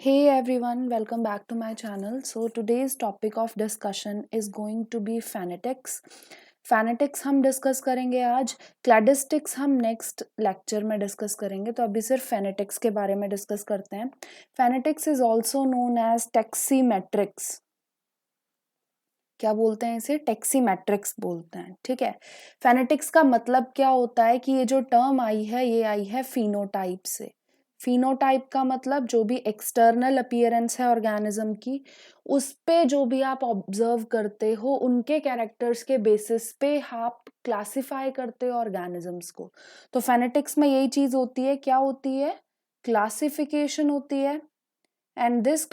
Hey everyone, welcome back to my channel. So today's topic of discussion is going to be phonetics. phonetics हम discuss करेंगे आज, cladistics हम next lecture में discuss करेंगे. तो अभी सिर्फ phonetics के बारे में डिस्कस करते हैं. phonetics is also known as taximetrics. क्या बोलते हैं इसे? टेक्सीमेट्रिक्स बोलते हैं. ठीक है. phonetics का मतलब क्या होता है कि ये जो टर्म आई है ये आई है फिनोटाइप से. फिनोटाइप का मतलब जो भी एक्सटर्नल अपीयरेंस है ऑर्गेनिज्म की, उस पे जो भी आप ऑब्जर्व करते हो उनके कैरेक्टर्स के बेसिस पे आप क्लासिफाई करते हो ऑर्गेनिजम्स को. तो फेनेटिक्स में यही चीज होती है. क्या होती है? क्लासिफिकेशन होती है. And this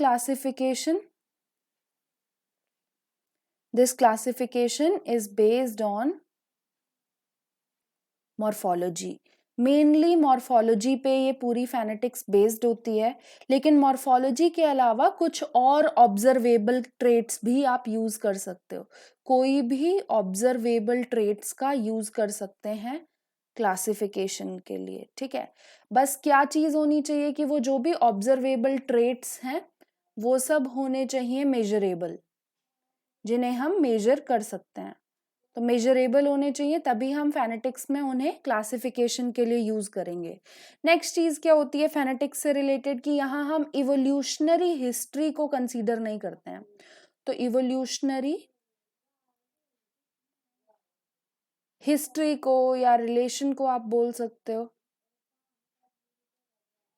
classification is based on morphology. Mainly morphology पे ये पूरी फेनेटिक्स बेस्ड होती है, लेकिन मॉर्फोलॉजी के अलावा कुछ और ऑब्जर्वेबल ट्रेट्स भी आप यूज कर सकते हो. कोई भी ऑब्जर्वेबल ट्रेट्स का यूज कर सकते हैं क्लासिफिकेशन के लिए. ठीक है. बस क्या चीज होनी चाहिए कि वो जो भी ऑब्जर्वेबल ट्रेट्स हैं वो सब होने चाहिए मेजरेबल, जिन्हें हम मेजर कर सकते हैं. तो मेजरेबल होने चाहिए, तभी हम फेनेटिक्स में उन्हें क्लासिफिकेशन के लिए यूज करेंगे. नेक्स्ट चीज क्या होती है फेनेटिक्स से रिलेटेड कि यहाँ हम इवोल्यूशनरी हिस्ट्री को कंसीडर नहीं करते हैं. तो इवोल्यूशनरी हिस्ट्री को या रिलेशन को आप बोल सकते हो,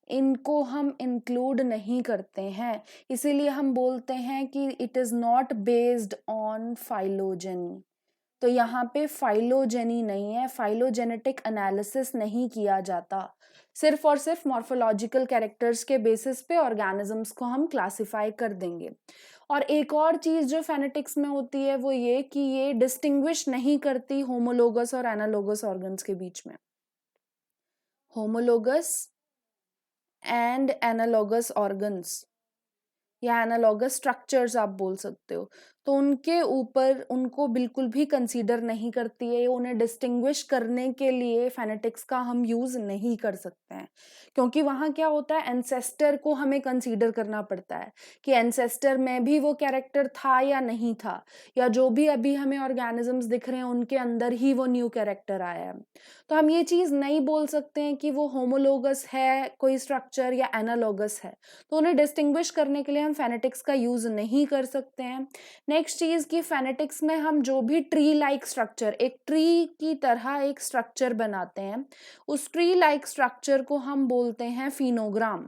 इनको हम इंक्लूड नहीं करते हैं. इसीलिए हम बोलते हैं कि it is not based on phylogeny. तो यहाँ पे फाइलोजेनी नहीं है, फाइलोजेनेटिक एनालिसिस नहीं किया जाता. सिर्फ और सिर्फ मॉर्फोलॉजिकल कैरेक्टर्स के बेसिस पे ऑर्गेनिजम्स को हम क्लासिफाई कर देंगे. और एक और चीज जो फेनेटिक्स में होती है वो ये कि ये डिस्टिंग्विश नहीं करती होमोलोगस और एनालोगस ऑर्गन्स के बीच में. होमोलोगस एंड एनालोगस ऑर्गन्स या एनालॉगस स्ट्रक्चर्स आप बोल सकते हो, तो उनके ऊपर उनको बिल्कुल भी कंसीडर नहीं करती है. उन्हें डिस्टिंग्विश करने के लिए फेनेटिक्स का हम यूज नहीं कर सकते हैं, क्योंकि वहां क्या होता है, एंसेस्टर को हमें कंसीडर करना पड़ता है कि एंसेस्टर में भी वो कैरेक्टर था या नहीं था, या जो भी अभी हमें ऑर्गेनिजम्स दिख रहे हैं उनके अंदर ही वो न्यू कैरेक्टर आया है. तो हम ये चीज नहीं बोल सकते हैं कि वो होमोलोगस है कोई स्ट्रक्चर या एनालॉगस है. तो उन्हें डिस्टिंग्विश करने के लिए हम फेनेटिक्स का यूज नहीं कर सकते हैं. नेक्स्ट चीज की फेनेटिक्स में हम जो भी ट्री लाइक स्ट्रक्चर, एक ट्री की तरह एक स्ट्रक्चर बनाते हैं, उस ट्री लाइक स्ट्रक्चर को हम बोलते हैं फिनोग्राम.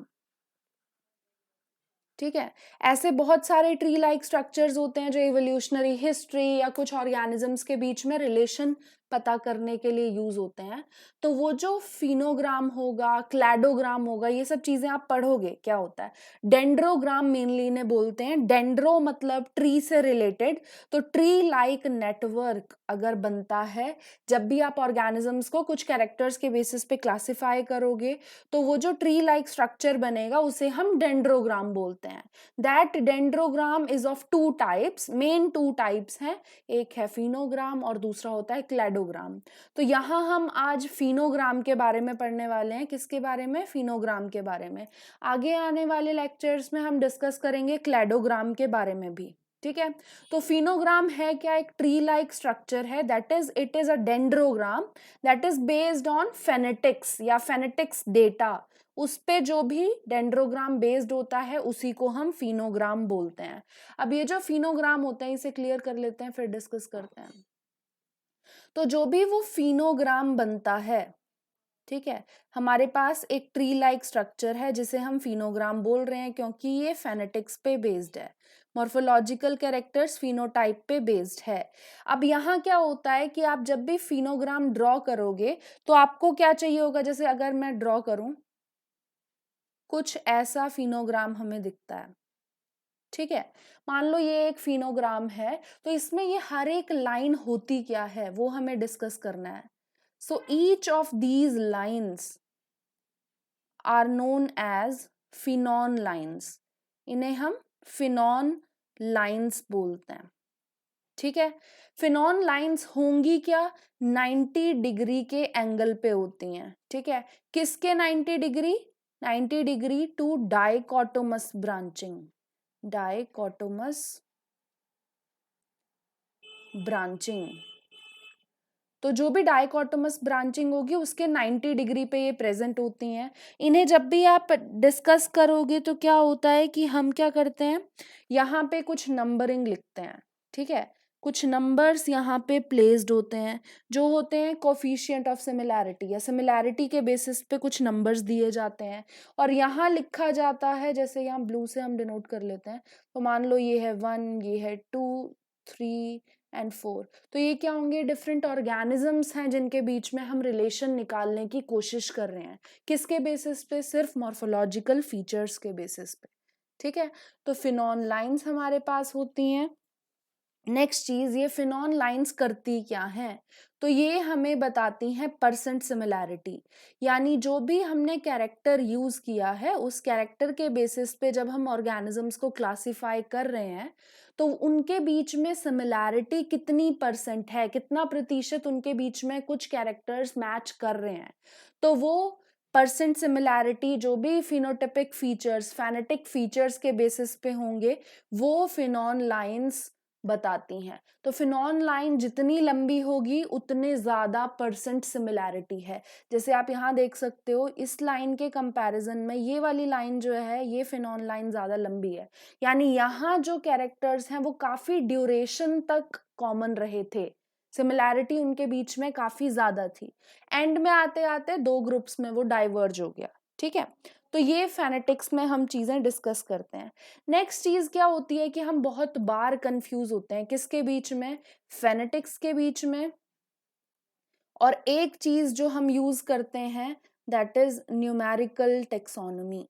ठीक है. ऐसे बहुत सारे ट्री लाइक स्ट्रक्चर्स होते हैं जो इवोल्यूशनरी हिस्ट्री या कुछ ऑर्गेनिजम्स के बीच में रिलेशन पता करने के लिए यूज होते हैं. तो वो जो फिनोग्राम होगा, क्लैडोग्राम होगा, ये सब चीजें आप पढ़ोगे क्या होता है. डेंड्रोग्राम मेनली इन्हें बोलते हैं. डेंड्रो मतलब ट्री से रिलेटेड. तो ट्री लाइक नेटवर्क अगर बनता है, जब भी आप ऑर्गेनिजम्स को कुछ कैरेक्टर्स के बेसिस पे क्लासिफाई करोगे, तो वो जो ट्री लाइक स्ट्रक्चर बनेगा उसे हम डेंड्रोग्राम बोलते हैं. That dendrogram is of two types. Main two types हैं, एक है फिनोग्राम और दूसरा होता है क्लैडोग्राम. तो यहाँ हम आज फिनोग्राम के बारे में पढ़ने वाले हैं. किसके बारे में? फिनोग्राम के बारे में. आगे आने वाले लेक्चर्स में हम डिस्कस करेंगे क्लैडोग्राम के बारे में भी. ठीक है. तो फिनोग्राम है क्या? एक ट्री लाइक स्ट्रक्चर है. That is it is a dendrogram that is based on phonetics या फेनेटिक्स डेटा. उस पे जो भी डेंड्रोग्राम बेस्ड होता है उसी को हम फिनोग्राम बोलते हैं. अब ये जो फिनोग्राम होते हैं इसे क्लियर कर लेते हैं, फिर डिस्कस करते हैं. तो जो भी वो फिनोग्राम बनता है, ठीक है, हमारे पास एक ट्री लाइक स्ट्रक्चर है जिसे हम फिनोग्राम बोल रहे हैं क्योंकि ये फेनेटिक्स पे बेस्ड है. मॉर्फोलॉजिकल कैरेक्टर्स फिनोटाइप पे बेस्ड है. अब यहाँ क्या होता है कि आप जब भी फिनोग्राम ड्रॉ करोगे तो आपको क्या चाहिए होगा. जैसे अगर मैं ड्रॉ करूं, कुछ ऐसा फिनोग्राम हमें दिखता है. ठीक है. मान लो ये एक फिनोग्राम है, तो इसमें ये हर एक लाइन होती क्या है वो हमें डिस्कस करना है. So each of these lines are known as phenon lines. इन्हें हम फिनॉन लाइन्स बोलते हैं. ठीक है. फिनॉन लाइन्स होंगी क्या? 90 डिग्री के एंगल पे होती हैं. ठीक है. किसके 90 degree? 90 degree to dichotomous branching, dichotomous branching. तो जो भी डाइकोटोमस ब्रांचिंग होगी उसके 90 डिग्री पे ये प्रेजेंट होती हैं। इन्हें जब भी आप डिस्कस करोगे तो क्या होता है कि हम क्या करते हैं, यहाँ पे कुछ नंबरिंग लिखते हैं, ठीक है, कुछ नंबर्स यहाँ पे प्लेस्ड होते हैं जो होते हैं कोफिशिएंट ऑफ सिमिलैरिटी, या सिमिलैरिटी के बेसिस पे कुछ नंबर्स दिए जाते हैं और यहाँ लिखा जाता है, जैसे यहाँ ब्लू से हम डिनोट कर लेते हैं, तो मान लो ये है 1, ये है 2, 3 एंड 4। तो ये क्या होंगे, डिफरेंट ऑर्गेनिजम्स हैं जिनके बीच में हम रिलेशन निकालने की कोशिश कर रहे हैं। किसके बेसिस पे, सिर्फ मॉर्फोलॉजिकल फीचर्स के बेसिस पे, ठीक है। तो फिनॉन लाइंस हमारे पास होती हैं। नेक्स्ट चीज, ये फिनॉन लाइंस करती क्या हैं, तो ये हमें बताती हैं परसेंट सिमिलैरिटी, यानी जो भी हमने कैरेक्टर यूज किया है उस कैरेक्टर के बेसिस पे जब हम ऑर्गेनिजम्स को क्लासिफाई कर रहे हैं तो उनके बीच में सिमिलैरिटी कितनी परसेंट है, कितना प्रतिशत उनके बीच में कुछ कैरेक्टर्स मैच कर रहे हैं। तो वो परसेंट सिमिलैरिटी जो भी फिनोटाइपिक फीचर्स, फेनेटिक फीचर्स के बेसिस पे होंगे वो फिनॉन लाइंस बताती हैं। तो फिनॉन लाइन जितनी लंबी होगी उतने ज्यादा परसेंट सिमिलैरिटी है। जैसे आप यहाँ देख सकते हो इस लाइन के कंपैरिजन में ये वाली लाइन जो है, ये फिनॉन लाइन ज्यादा लंबी है, यानी यहाँ जो कैरेक्टर्स हैं वो काफी ड्यूरेशन तक कॉमन रहे थे, सिमिलैरिटी उनके बीच में काफी ज्यादा थी। एंड में आते आते दो ग्रुप्स में वो डाइवर्ज हो गया, ठीक है। तो ये फेनेटिक्स में हम चीजें डिस्कस करते हैं। नेक्स्ट चीज क्या होती है कि हम बहुत बार कंफ्यूज होते हैं किसके बीच में, फेनेटिक्स के बीच में, और एक चीज जो हम यूज करते हैं that is numerical taxonomy,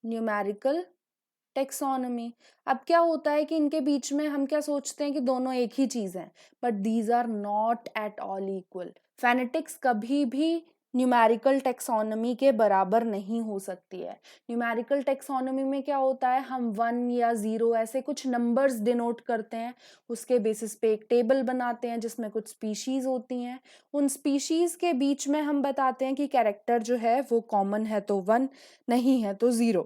numerical taxonomy. अब क्या होता है कि इनके बीच में हम क्या सोचते हैं कि दोनों एक ही चीज है, but these are not at all equal. Phenetics कभी भी न्यूमेरिकल टेक्सोनोमी के बराबर नहीं हो सकती है। न्यूमेरिकल टेक्सोनोमी में क्या होता है, हम 1 या 0 ऐसे कुछ नंबर्स डिनोट करते हैं, उसके बेसिस पे एक टेबल बनाते हैं जिसमें कुछ स्पीशीज होती हैं, उन स्पीशीज के बीच में हम बताते हैं कि कैरेक्टर जो है वो कॉमन है तो 1, नहीं है तो 0।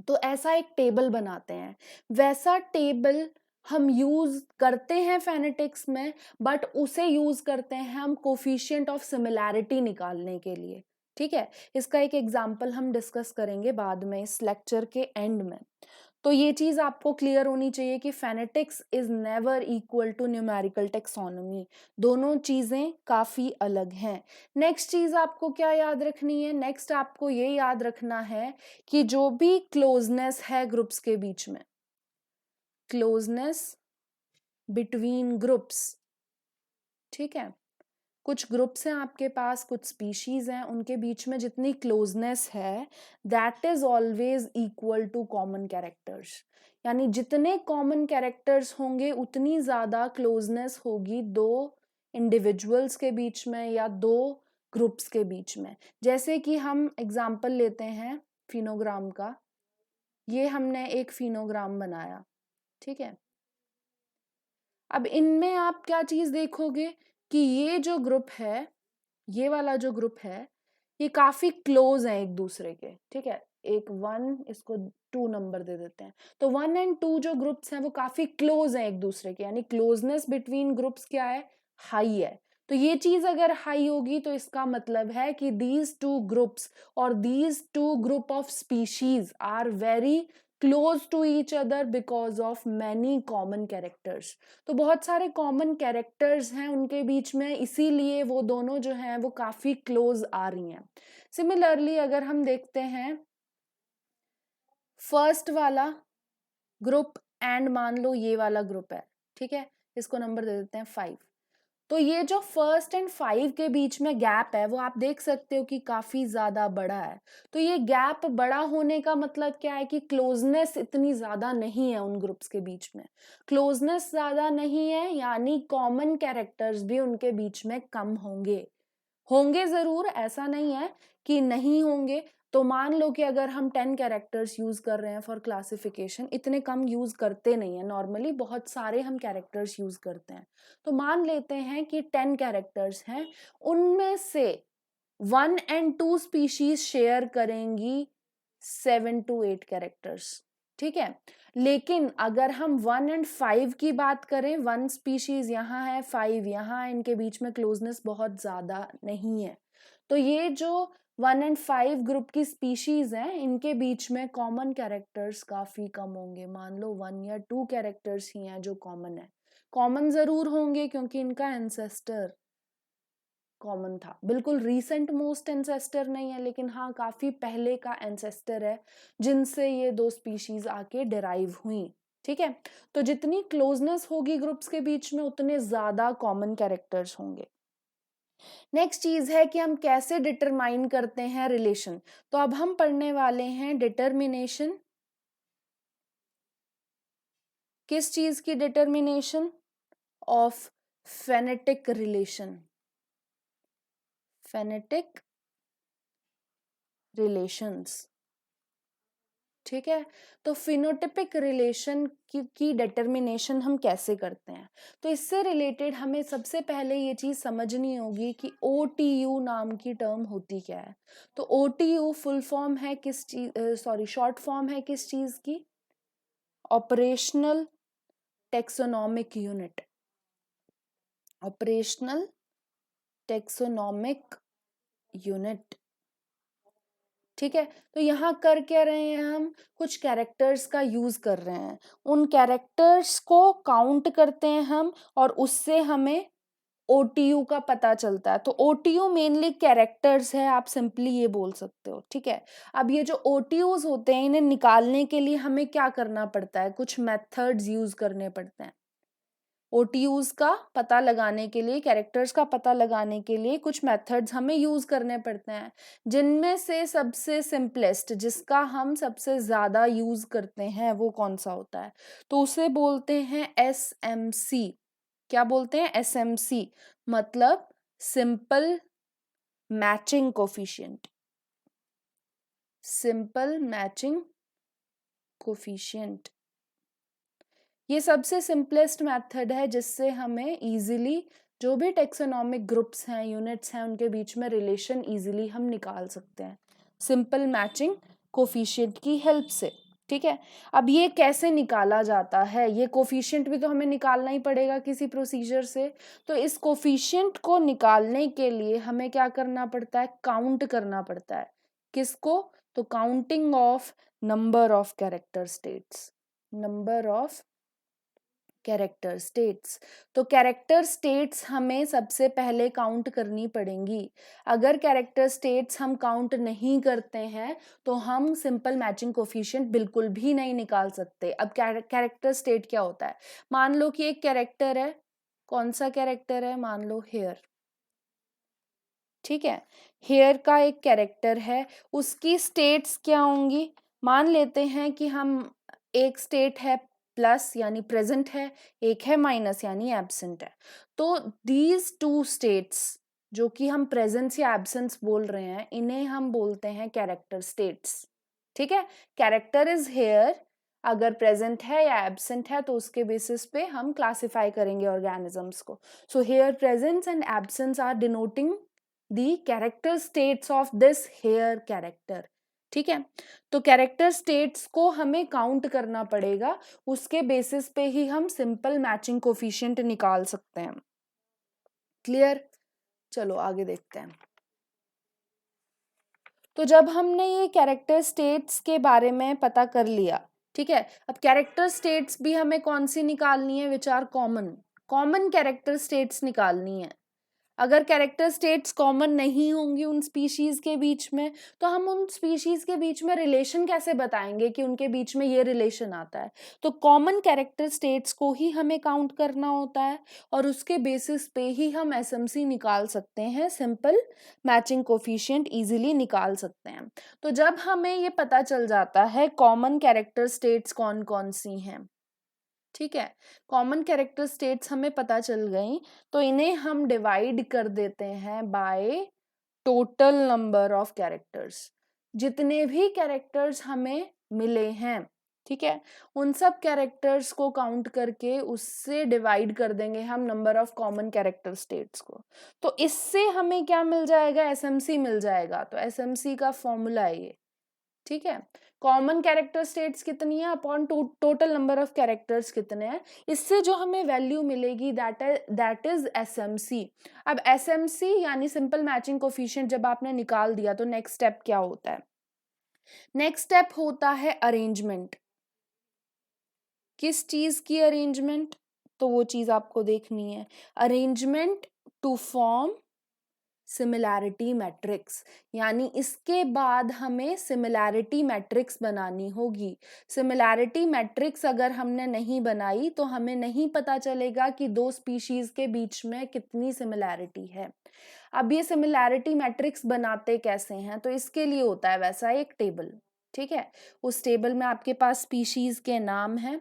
तो ऐसा एक टेबल बनाते हैं, वैसा टेबल हम यूज करते हैं फेनेटिक्स में, बट उसे यूज करते हैं हम कोफिशिएंट ऑफ सिमिलैरिटी निकालने के लिए, ठीक है। इसका एक एग्जांपल हम डिस्कस करेंगे बाद में इस लेक्चर के एंड में। तो ये चीज आपको क्लियर होनी चाहिए कि phenetics is never equal to numerical taxonomy, दोनों चीजें काफी अलग हैं। नेक्स्ट चीज आपको क्या याद रखनी है, नेक्स्ट आपको ये याद रखना है कि जो भी क्लोजनेस है ग्रुप्स के बीच में, क्लोजनेस बिटवीन ग्रुप्स, ठीक है, कुछ ग्रुप्स हैं आपके पास, कुछ स्पीशीज हैं, उनके बीच में जितनी क्लोजनेस है that is always equal to common characters, यानी जितने कॉमन कैरेक्टर्स होंगे उतनी ज्यादा क्लोजनेस होगी दो इंडिविजुअल्स के बीच में या दो ग्रुप्स के बीच में। जैसे कि हम एग्जाम्पल लेते हैं फिनोग्राम का, ये हमने एक फिनोग्राम बनाया, ठीक है। अब इनमें आप क्या चीज देखोगे कि ये जो ग्रुप है, ये वाला जो ग्रुप है, ये काफी क्लोज है एक दूसरे के, ठीक है। एक 1, इसको 2 नंबर दे देते हैं, तो 1 एंड 2 जो ग्रुप्स हैं वो काफी क्लोज हैं एक दूसरे के, यानी क्लोजनेस बिटवीन ग्रुप्स क्या है, हाई है। तो ये चीज अगर हाई होगी तो इसका मतलब है कि दीज टू ग्रुप्स और these two group of species are very close to each other because of many common characters. तो बहुत सारे कॉमन कैरेक्टर्स हैं उनके बीच में, इसीलिए वो दोनों जो हैं वो काफी क्लोज आ रही हैं। सिमिलरली अगर हम देखते हैं फर्स्ट वाला ग्रुप एंड मान लो ये वाला ग्रुप है, ठीक है, इसको नंबर दे देते हैं 5। तो ये जो फर्स्ट एंड 5 के बीच में गैप है वो आप देख सकते हो कि काफी ज्यादा बड़ा है। तो ये गैप बड़ा होने का मतलब क्या है कि क्लोजनेस इतनी ज्यादा नहीं है उन ग्रुप्स के बीच में, क्लोजनेस ज्यादा नहीं है, यानी कॉमन कैरेक्टर्स भी उनके बीच में कम होंगे, होंगे जरूर, ऐसा नहीं है कि नहीं होंगे। तो मान लो कि अगर हम 10 कैरेक्टर्स यूज कर रहे हैं फॉर क्लासिफिकेशन, इतने कम यूज करते नहीं है नॉर्मली, बहुत सारे हम कैरेक्टर्स यूज करते हैं। तो मान लेते हैं कि 10 कैरेक्टर्स हैं, उनमें से 1 and 2 स्पीशीज शेयर करेंगी 7 to 8 कैरेक्टर्स, ठीक है। लेकिन अगर हम 1 and 5 की बात करें, 1 स्पीशीज यहाँ है, 5 यहाँ है, इनके बीच में क्लोजनेस बहुत ज्यादा नहीं है। तो ये जो 1 and 5 ग्रुप की स्पीशीज हैं, इनके बीच में कॉमन कैरेक्टर्स काफी कम होंगे। मान लो 1 या 2 कैरेक्टर्स ही हैं जो कॉमन है। कॉमन जरूर होंगे क्योंकि इनका एंसेस्टर कॉमन था, बिल्कुल रीसेंट मोस्ट एंसेस्टर नहीं है, लेकिन हाँ काफी पहले का एंसेस्टर है जिनसे ये दो स्पीशीज आके डिराइव हुई, ठीक है। तो जितनी क्लोजनेस होगी ग्रुप्स के बीच में, उतने ज्यादा कॉमन कैरेक्टर्स होंगे। नेक्स्ट चीज है कि हम कैसे डिटरमाइन करते हैं रिलेशन। तो अब हम पढ़ने वाले हैं डिटर्मिनेशन। किस चीज की determination? Of phonetic relation. Phonetic relations, ठीक है। तो फिनोटिपिक रिलेशन की डिटर्मिनेशन हम कैसे करते हैं? तो इससे रिलेटेड हमें सबसे पहले ये चीज समझनी होगी कि OTU नाम की टर्म होती क्या है। तो OTU फुल फॉर्म है किस चीज, सॉरी शॉर्ट फॉर्म है किस चीज की? Operational taxonomic unit. Operational taxonomic unit, ठीक है। तो यहाँ कर क्या रहे हैं? हम कुछ कैरेक्टर्स का यूज कर रहे हैं, उन कैरेक्टर्स को काउंट करते हैं हम, और उससे हमें OTU का पता चलता है। तो OTU मेनली कैरेक्टर्स है, आप सिंपली ये बोल सकते हो, ठीक है। अब ये जो OTUs होते हैं, इन्हें निकालने के लिए हमें क्या करना पड़ता है? कुछ मेथड्स यूज करने पड़ते हैं। OTUs का पता लगाने के लिए, कैरेक्टर्स का पता लगाने के लिए कुछ मेथड्स हमें यूज करने पड़ते हैं, जिनमें से सबसे सिंपलेस्ट, जिसका हम सबसे ज्यादा यूज करते हैं, वो कौन सा होता है? तो उसे बोलते हैं SMC। क्या बोलते हैं? SMC मतलब simple matching coefficient. Simple matching coefficient, ये सबसे सिंपलेस्ट मेथड है जिससे हमें इजीली जो भी टेक्सोनोमिक ग्रुप्स हैं, यूनिट्स हैं, उनके बीच में रिलेशन इजीली हम निकाल सकते हैं सिंपल मैचिंग कोफिशिएंट की हेल्प से, ठीक है। अब ये कैसे निकाला जाता है? ये कोफिशिएंट भी तो हमें निकालना ही पड़ेगा किसी प्रोसीजर से। तो इस कोफिशिएंट को निकालने के लिए हमें क्या करना पड़ता है? काउंट करना पड़ता है। किसको? तो counting of number of character states. Number of character states. तो कैरेक्टर स्टेट्स हमें सबसे पहले काउंट करनी पड़ेंगी। अगर कैरेक्टर स्टेट्स हम काउंट नहीं करते हैं तो हम सिंपल मैचिंग कोफिशिएंट बिल्कुल भी नहीं निकाल सकते। अब कैरेक्टर स्टेट क्या होता है? मान लो कि एक कैरेक्टर है, कौन सा कैरेक्टर है? मान लो हेयर, ठीक है। हेयर का एक कैरेक्टर है, उसकी स्टेट्स क्या होंगी? मान लेते हैं कि हम एक स्टेट है प्लस यानी प्रेजेंट है, एक है माइनस यानी एब्सेंट है। तो दीज टू स्टेट्स जो कि हम प्रेजेंस या एब्सेंस बोल रहे हैं, इन्हें हम बोलते हैं कैरेक्टर स्टेट्स, ठीक है। कैरेक्टर इज हेयर, अगर प्रेजेंट है या एब्सेंट है तो उसके बेसिस पे हम क्लासिफाई करेंगे ऑर्गेनिजम्स को। So hair presence and absence are denoting the character states of this hair character, ठीक है। तो कैरेक्टर स्टेट्स को हमें काउंट करना पड़ेगा, उसके बेसिस पे ही हम सिंपल मैचिंग कोफिशिएंट निकाल सकते हैं। क्लियर? चलो आगे देखते हैं। तो जब हमने ये कैरेक्टर स्टेट्स के बारे में पता कर लिया, ठीक है, अब कैरेक्टर स्टेट्स भी हमें कौन सी निकालनी है? Which are common. Common character states निकालनी है। अगर कैरेक्टर स्टेट्स कॉमन नहीं होंगी उन स्पीशीज के बीच में, तो हम उन स्पीशीज के बीच में रिलेशन कैसे बताएंगे कि उनके बीच में ये रिलेशन आता है? तो कॉमन कैरेक्टर स्टेट्स को ही हमें काउंट करना होता है, और उसके बेसिस पे ही हम SMC निकाल सकते हैं, सिंपल मैचिंग कोफिशिएंट इजीली निकाल सकते हैं। तो जब हमें ये पता चल जाता है कॉमन कैरेक्टर स्टेट्स कौन कौन सी हैं, ठीक है, कॉमन कैरेक्टर स्टेट्स हमें पता चल गई, तो इन्हें हम डिवाइड कर देते हैं by total number of characters. जितने भी कैरेक्टर्स हमें मिले हैं ठीक है। उन सब कैरेक्टर्स को काउंट करके उससे डिवाइड कर देंगे हम number of common character states को। तो इससे हमें क्या मिल जाएगा, एसएमसी मिल जाएगा। तो एसएमसी का फॉर्मूला है ये, ठीक है। कॉमन कैरेक्टर स्टेट्स कितनी है upon total number of characters कितने हैं, इससे जो हमें वैल्यू मिलेगी दैट इज एसएमसी। अब एसएमसी यानी सिंपल मैचिंग कोफिशिएंट जब आपने निकाल दिया तो नेक्स्ट स्टेप क्या होता है, नेक्स्ट स्टेप होता है अरेंजमेंट। किस चीज की अरेंजमेंट, तो वो चीज आपको देखनी है, arrangement to form similarity matrix. यानी इसके बाद हमें सिमिलैरिटी मैट्रिक्स बनानी होगी। सिमिलैरिटी मैट्रिक्स अगर हमने नहीं बनाई तो हमें नहीं पता चलेगा कि दो स्पीशीज के बीच में कितनी सिमिलैरिटी है। अब ये सिमिलैरिटी मैट्रिक्स बनाते कैसे हैं, तो इसके लिए होता है वैसा एक टेबल, ठीक है। उस टेबल में आपके पास स्पीशीज के नाम हैं,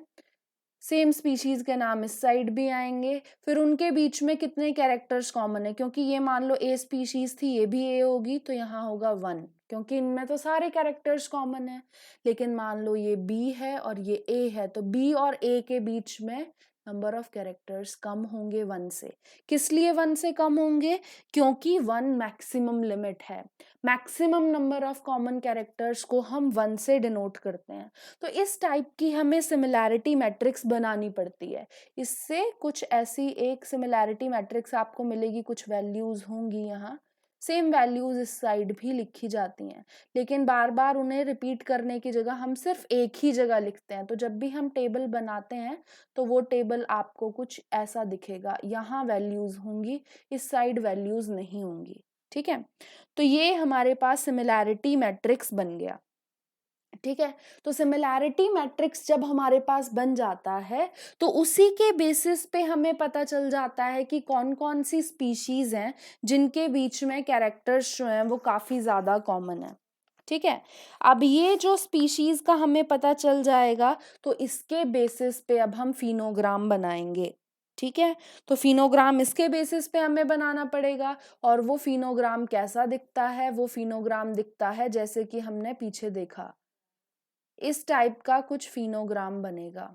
सेम स्पीशीज के नाम इस साइड भी आएंगे, फिर उनके बीच में कितने कैरेक्टर्स कॉमन है, क्योंकि ये मान लो ए स्पीशीज थी, ये भी ए होगी, तो यहाँ होगा 1, क्योंकि इनमें तो सारे कैरेक्टर्स कॉमन है। लेकिन मान लो ये बी है और ये ए है, तो बी और ए के बीच में नंबर ऑफ कैरेक्टर्स कम होंगे 1 से। किस लिए 1 से कम होंगे, क्योंकि 1 मैक्सिमम लिमिट है। Maximum number of common characters को हम 1 से डिनोट करते हैं। तो इस टाइप की हमें सिमिलैरिटी मैट्रिक्स बनानी पड़ती है। इससे कुछ ऐसी एक सिमिलैरिटी मैट्रिक्स आपको मिलेगी, कुछ वैल्यूज होंगी यहाँ, सेम वैल्यूज इस साइड भी लिखी जाती हैं, लेकिन बार बार उन्हें रिपीट करने की जगह हम सिर्फ एक ही जगह लिखते हैं। तो जब भी हम टेबल बनाते हैं तो वो टेबल आपको कुछ ऐसा दिखेगा, यहाँ वैल्यूज होंगी, इस साइड वैल्यूज नहीं होंगी, ठीक है। तो ये हमारे पास सिमिलैरिटी मैट्रिक्स बन गया, ठीक है। तो सिमिलैरिटी मैट्रिक्स जब हमारे पास बन जाता है तो उसी के बेसिस पे हमें पता चल जाता है कि कौन कौन सी स्पीशीज हैं जिनके बीच में कैरेक्टर्स जो हैं वो काफी ज्यादा कॉमन है, ठीक है। अब ये जो स्पीशीज का हमें पता चल जाएगा तो इसके बेसिस पे अब हम फिनोग्राम बनाएंगे, ठीक है। तो फिनोग्राम इसके बेसिस पे हमें बनाना पड़ेगा, और वो फिनोग्राम कैसा दिखता है, वो फिनोग्राम दिखता है जैसे कि हमने पीछे देखा, इस टाइप का कुछ फिनोग्राम बनेगा,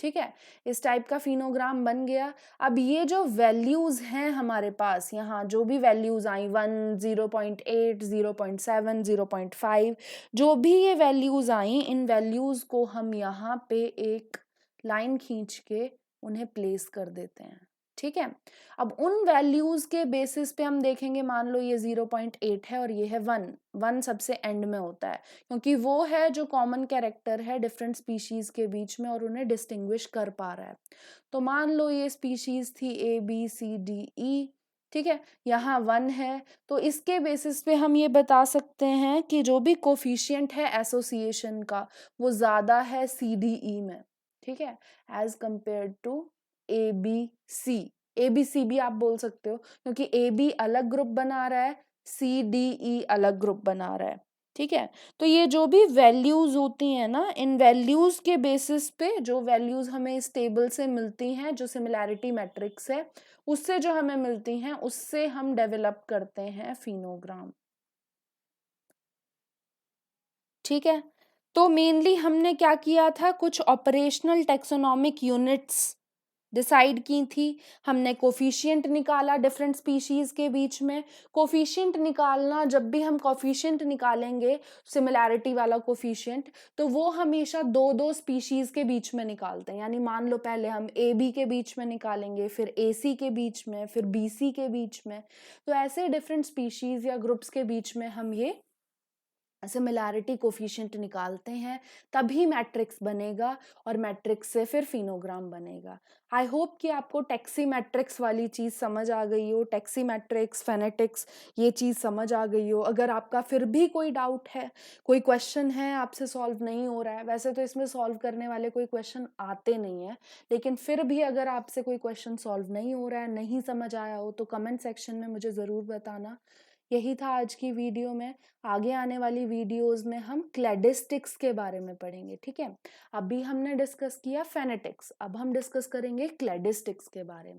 ठीक है। इस टाइप का फिनोग्राम बन गया। अब ये जो वैल्यूज हैं हमारे पास, यहाँ जो भी वैल्यूज आई 1, 0.8, 0.7, 0.5, जो भी ये वैल्यूज आई, इन वैल्यूज को हम यहाँ पे एक लाइन खींच के उन्हें प्लेस कर देते हैं, ठीक है। अब उन वैल्यूज के बेसिस पे हम देखेंगे, मान लो ये 0.8 है और ये है 1, 1 सबसे एंड में होता है, क्योंकि वो है जो कॉमन कैरेक्टर है डिफरेंट स्पीशीज के बीच में और उन्हें डिस्टिंग्विश कर पा रहा है। तो मान लो ये स्पीशीज थी ABCDE, ठीक है, यहाँ 1 है, तो इसके बेसिस पे हम ये बता सकते हैं कि जो भी कोफिशिएंट है एसोसिएशन का वो ज्यादा है CDE में, ठीक है, as compare to ABC। ABC भी आप बोल सकते हो, क्योंकि AB अलग ग्रुप बना रहा है, CDE अलग ग्रुप बना रहा है, ठीक है। तो ये जो भी वैल्यूज होती हैं ना, इन वैल्यूज के बेसिस पे जो वैल्यूज हमें इस टेबल से मिलती हैं, जो सिमिलैरिटी मैट्रिक्स है उससे जो हमें मिलती हैं, उससे हम डेवलप करते हैं फिनोग्राम, ठीक है। तो मेनली हमने क्या किया था, कुछ ऑपरेशनल टेक्सोनॉमिक यूनिट्स डिसाइड की थी। हमने कोफिशिएंट निकाला डिफरेंट स्पीशीज के बीच में। कोफिशिएंट निकालना, जब भी हम कोफिशिएंट निकालेंगे सिमिलैरिटी वाला कोफिशिएंट, तो वो हमेशा दो दो स्पीशीज के बीच में निकालते हैं। यानी मान लो पहले हम AB के बीच में निकालेंगे, फिर AC के बीच में, फिर BC के बीच में। तो ऐसे डिफरेंट स्पीशीज या ग्रुप्स के बीच में हम ये सिमिलैरिटी कोफिशिएंट निकालते हैं, तभी मैट्रिक्स बनेगा और मैट्रिक्स से फिर फिनोग्राम बनेगा। आई होप कि आपको टेक्सी मैट्रिक्स वाली चीज समझ आ गई हो, टेक्सी मैट्रिक्स, फेनेटिक्स, ये चीज समझ आ गई हो। अगर आपका फिर भी कोई डाउट है, कोई क्वेश्चन है आपसे सॉल्व नहीं हो रहा है, वैसे तो इसमें सॉल्व करने वाले कोई क्वेश्चन आते नहीं है, लेकिन फिर भी अगर आपसे कोई क्वेश्चन सॉल्व नहीं हो रहा है, नहीं समझ आया हो, तो कमेंट सेक्शन में मुझे ज़रूर बताना। यही था आज की वीडियो में। आगे आने वाली वीडियोस में हम क्लैडिस्टिक्स के बारे में पढ़ेंगे, ठीक है। अभी हमने डिस्कस किया फेनेटिक्स, अब हम डिस्कस करेंगे क्लैडिस्टिक्स के बारे में।